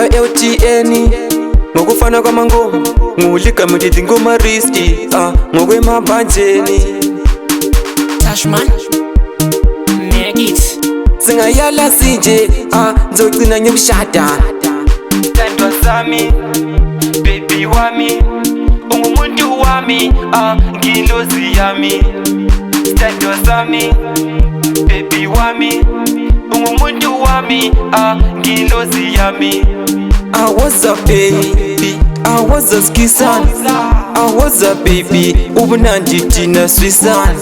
LTN ngokufana kwamangoma nguligama ngithi ngoma risky ngokwemabhanjeni Tashman Make it singayala sinje ngizogcina ngikushada thandwa sami baby wami ungumuntu wami ngilozi yami thandwa sami baby wami ungumuntu wami ngilozi yami I was a baby, I was a skisan, I was a baby, ubunandi tina swisan.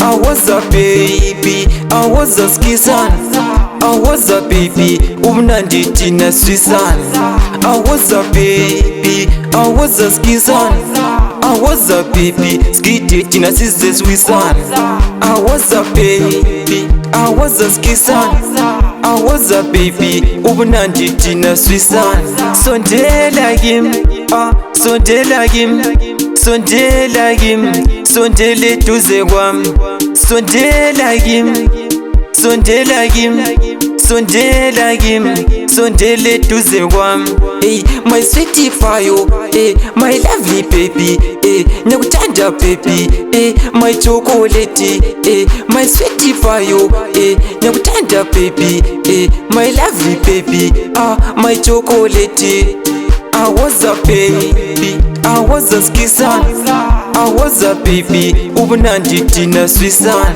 I was a baby, I was a skisan, I was a baby, ubunandi tina swisan. I was a baby, I was a skisan, I was a baby, skiti tina size swisan. I was a baby, I was a skisan, I was a baby, ubunandi tina swisan. Sondela him, sondela him, sondela him, sondele duze kwami. Sondela him, sondela him, sondela him, sondele duze kwami. Hey, my sweetie fayo, hey, my lovely baby, hey, nyakuthanda baby, hey, my chocolate, hey, my sweetie fayo, hey, nyakuthanda baby, hey, my lovely baby, my chocolate. I was a baby, I was a skisan, I was a baby, ubunandi tina swisan.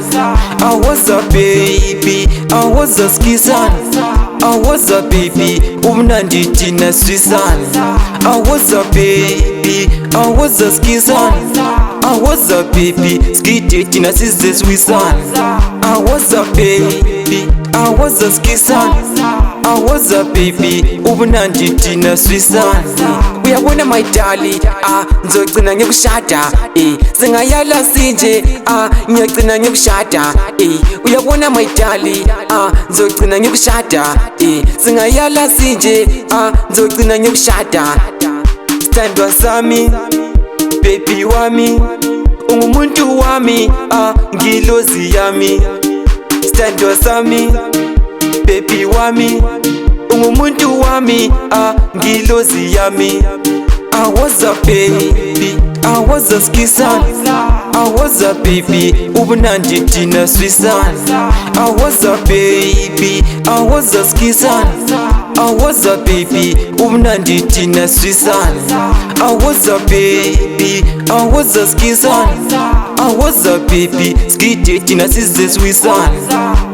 I was a baby, I was a skisan, I was a baby, ubunandi tina swisan. I was a baby, I was a skisan, I was a baby, skiti tina size swisan. I was a baby, I was a skisan, I was a baby, ubunandi tina swisan. Uyabona my darling, ngizogcina ngikushada, singayala sinje, ngiyagcina ngikushada, uyabona my darling, ngizogcina ngikushada, singayala sinje, ngizogcina ngikushada. Thandwa sami, baby wami, ungumuntu wami, ngilozi yami. Thandwa sami, baby wami, ungumuntu wami, ngilozi yami. I was a baby, I was a skisan, I was a baby, ubunandi tina swisan. I was a baby, I was a skisan, I was a baby, ubunandi tina swisan. I was a baby, I was a skisan, I was a baby, skiti tina size swisan.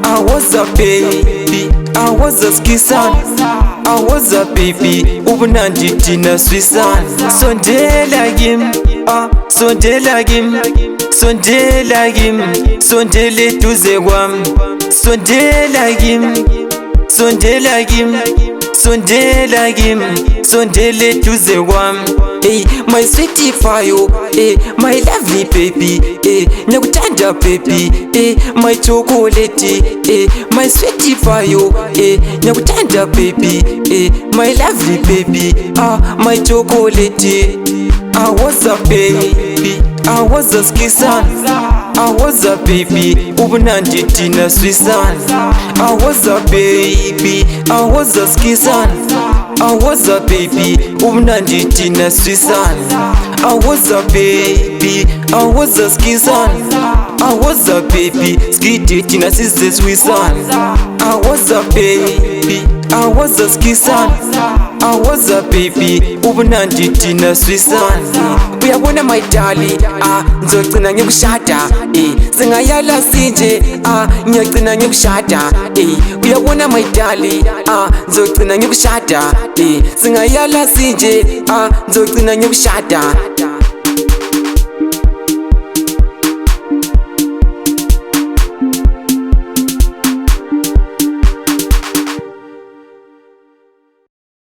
I was a baby, I was a skisan, I was a baby, ubunandi tina swisan. Sondela him, sondela him, sondela him, sondele duze kwami. Sondela him, sondela him, sondela him, sondele duze kwami. Hey, my sweetie fayo, hey, my lovely baby, hey, nyakuthanda baby, hey, my chocolate, hey, my sweetie fayo, hey, nyakuthanda baby, hey, my lovely baby, my chocolate. I was a baby, I was a skisan, I was a baby, ubunandi tina swisan. I was a baby, I was a skisan, I was a baby, ubunandi tina swisan. I was a baby, I was a skisan, I was a baby, skiti tina size swisan. I was a baby, I was a skisan, I was a baby, ubunandi tina swisan. Uyabona my darling, ngizogcina ngikushada, singayala sinje, ngiyagcina ngikushada, uyabona my darling, ngizogcina ngikushada, singayala sinje, ngizogcina ngikushada.